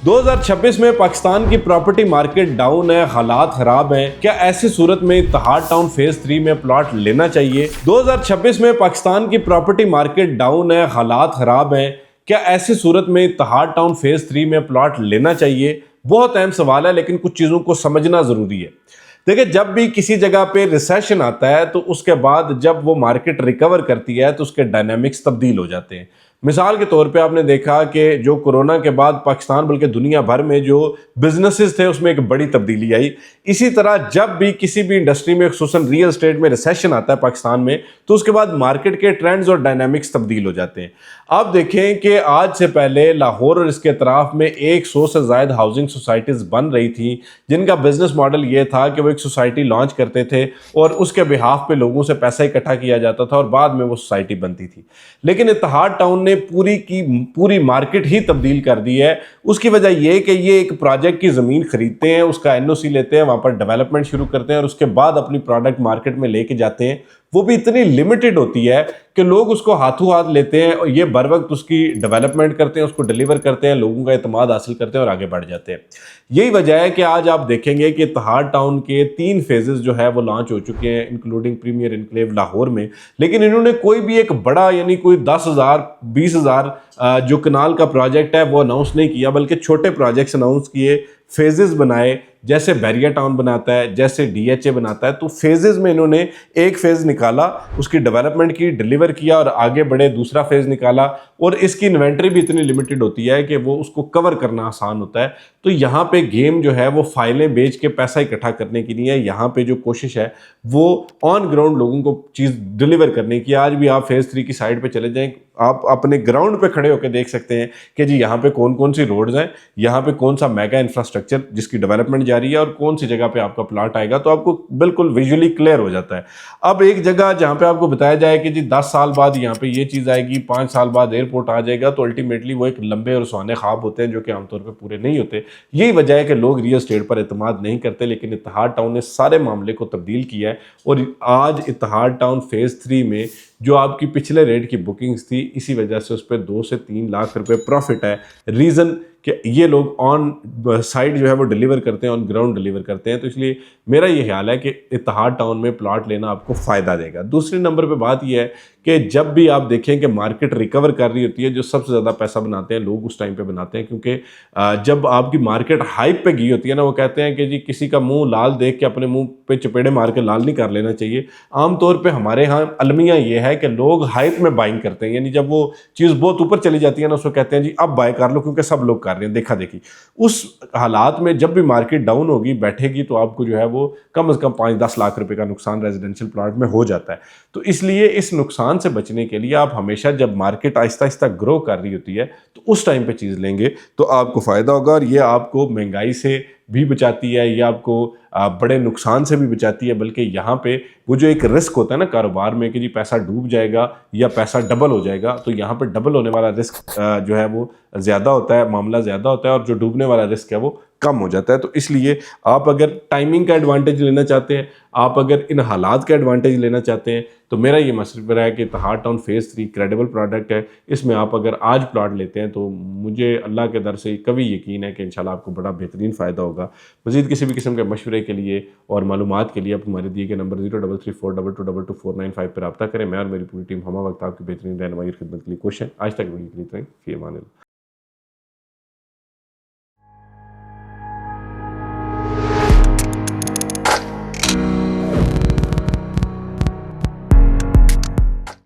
2026 में पाकिस्तान की property market down है, हालात खराब हैं। क्या ऐसी सूरत में इत्तेहाद टाउन फेज 3 में प्लॉट लेना चाहिए? 2026 में पाकिस्तान की प्रॉपर्टी मार्केट डाउन है, हालात खराब हैं। क्या ऐसी सूरत में इत्तेहाद टाउन फेज 3 में प्लॉट लेना चाहिए? बहुत अहम सवाल है, लेकिन कुछ चीजों को समझना जरूरी है। देखिए, जब भी किसी जगह पे रिसेशन आता है तो उसके बाद जब वो मार्केट रिकवर करती है तो उसके डायनामिक्स तब्दील हो जाते हैं। मिसाल के तौर पे आपने देखा कि जो कोरोना के बाद पाकिस्तान बल्कि दुनिया भर में जो बिजनेसेस थे उसमें एक बड़ी तब्दीली आई। इसी तरह जब भी किसी भी इंडस्ट्री में, खुसूसन रियल एस्टेट में रिसेशन आता है पाकिस्तान में, तो उसके बाद मार्केट के ट्रेंड्स और डायनामिक्स तब्दील हो जाते हैं। आप देखें कि आज से पहले लाहौर और इसके अतराफ में 100 से ज़ायद हाउसिंग सोसाइटीज़ बन रही थी, जिनका बिजनेस मॉडल ये था कि वो एक सोसाइटी लॉन्च करते थे और उसके बिहाफ पे लोगों से पैसा इकट्ठा किया जाता था और बाद में वो सोसाइटी बनती थी। लेकिन इत्तेहाद टाउन ने पूरी की पूरी मार्केट ही तब्दील कर दी है। उसकी वजह यह कि ये एक प्रोजेक्ट की ज़मीन खरीदते हैं, उसका एनओसी लेते हैं, वहाँ पर डेवलपमेंट शुरू करते हैं और उसके बाद अपनी प्रोडक्ट मार्केट में लेके जाते हैं। वो भी इतनी लिमिटेड होती है कि लोग उसको हाथों हाथ लेते हैं और ये बर वक्त उसकी डेवलपमेंट करते हैं, उसको डिलीवर करते हैं, लोगों का एतमाद हासिल करते हैं और आगे बढ़ जाते हैं। यही वजह है कि आज आप देखेंगे कि इत्तेहाद टाउन के 3 फेजेस जो है वो लॉन्च हो चुके हैं, इंक्लूडिंग प्रीमियर इनक्लेव लाहौर में। लेकिन इन्होंने कोई भी एक बड़ा, यानी कोई 10,000 20,000 जो कनाल का प्रोजेक्ट है वो अनाउंस नहीं किया, बल्कि छोटे प्रोजेक्ट्स अनाउंस किए, फेजेस बनाए, जैसे बैरिया टाउन बनाता है, जैसे डीएचए बनाता है। तो फेजेस में इन्होंने एक फेज निकाला, उसकी डेवलपमेंट की, डिलीवर किया और आगे बढ़े, दूसरा फेज निकाला। और इसकी इन्वेंट्री भी इतनी लिमिटेड होती है कि वो उसको कवर करना आसान होता है। तो यहाँ पे गेम जो है वो फाइलें बेच के पैसा इकट्ठा करने की नहीं है। यहाँ पे जो कोशिश है वो ऑन ग्राउंड लोगों को चीज़ डिलीवर करने की। आज भी आप फेज 3 की साइड पे चले जाएं, आप अपने ग्राउंड पे खड़े होकर देख सकते हैं कि जी यहाँ पे कौन कौन सी रोड्स हैं, यहाँ पे कौन सा मेगा इंफ्रास्ट्रक्चर जिसकी डेवलपमेंट जारी है और कौन सी जगह पे आपका प्लॉट आएगा। तो आपको बिल्कुल विजुअली क्लियर हो जाता है। अब एक जगह जहाँ पे आपको बताया जाए कि जी 10 साल बाद यहाँ पे ये चीज़ आएगी, 5 साल बाद एयरपोर्ट आ जाएगा, तो अल्टीमेटली वो एक लंबे और सुहाने ख्वाब होते हैं जो कि आमतौर पर पूरे नहीं होते। यही वजह है कि लोग रियल एस्टेट पर एतमाद नहीं करते। लेकिन इत्तेहाद टाउन ने सारे मामले को तब्दील किया है और आज इत्तेहाद टाउन फेज 3 में जो आपकी पिछले रेट की बुकिंग्स थी, इसी वजह से उस पर 2 से 3 लाख रुपए प्रॉफिट है। रीज़न कि ये लोग ऑन साइड जो है वो डिलीवर करते हैं, ऑन ग्राउंड डिलीवर करते हैं। तो इसलिए मेरा ये ख्याल है कि इत्तेहाद टाउन में प्लॉट लेना आपको फ़ायदा देगा। दूसरे नंबर पे बात ये है कि जब भी आप देखें कि मार्केट रिकवर कर रही होती है, जो सबसे ज़्यादा पैसा बनाते हैं लोग उस टाइम पे बनाते हैं, क्योंकि जब आपकी मार्केट हाइप पे गई होती है ना, वो कहते हैं कि जी किसी का मुंह लाल देख के अपने मुंह पे चपेड़े मार के लाल नहीं कर लेना चाहिए। आमतौर पर हमारे यहाँ अलमिया ये है कि लोग हाइप में बाइंग करते हैं, यानी जब वो चीज़ बहुत ऊपर चली जाती है ना, उसको कहते हैं जी अब बाय कर लो, क्योंकि सब लोग कर रहे हैं, देखा देखी। उस हालात में जब भी मार्केट डाउन होगी, बैठेगी, तो आपको जो है वो कम से कम 5-10 लाख रुपए का नुकसान रेजिडेंशियल प्लॉट में हो जाता है। तो इसलिए इस नुकसान से बचने के लिए आप हमेशा जब मार्केट आहिस्ता आहिस्ता ग्रो कर रही होती है तो उस टाइम पे चीज़ लेंगे तो आपको फ़ायदा होगा। और ये आपको महंगाई से भी बचाती है, ये आपको बड़े नुकसान से भी बचाती है। बल्कि यहाँ पे वो जो एक रिस्क होता है ना कारोबार में कि जी पैसा डूब जाएगा या पैसा डबल हो जाएगा, तो यहाँ पे डबल होने वाला रिस्क जो है वो ज़्यादा होता है, मामला ज़्यादा होता है, और जो डूबने वाला रिस्क है वो कम हो जाता है। तो इसलिए आप अगर टाइमिंग का एडवांटेज लेना चाहते हैं, आप अगर इन हालात का एडवांटेज लेना चाहते हैं, तो मेरा ये मशवरा है कि इत्तेहाद टाउन फेज 3 क्रेडिबल प्रोडक्ट है। इसमें आप अगर आज प्लॉट लेते हैं तो मुझे अल्लाह के दर से कभी यकीन है कि इंशाल्लाह आपको बड़ा बेहतरीन फ़ायदा होगा। मज़ीद किसी भी किस्म के मशवरे के लिए और मालूमात के लिए आप हमारे दिए गए नंबर 033422222495 पर रब्ता करें। मैं और मेरी पूरी टीम हम वक्त आपकी बेहतरीन रहनुमाई और खिदमत के लिए खुश हैं। आज तक वीडियो के लिए इतना ही। फ़ी अमान अल्लाह।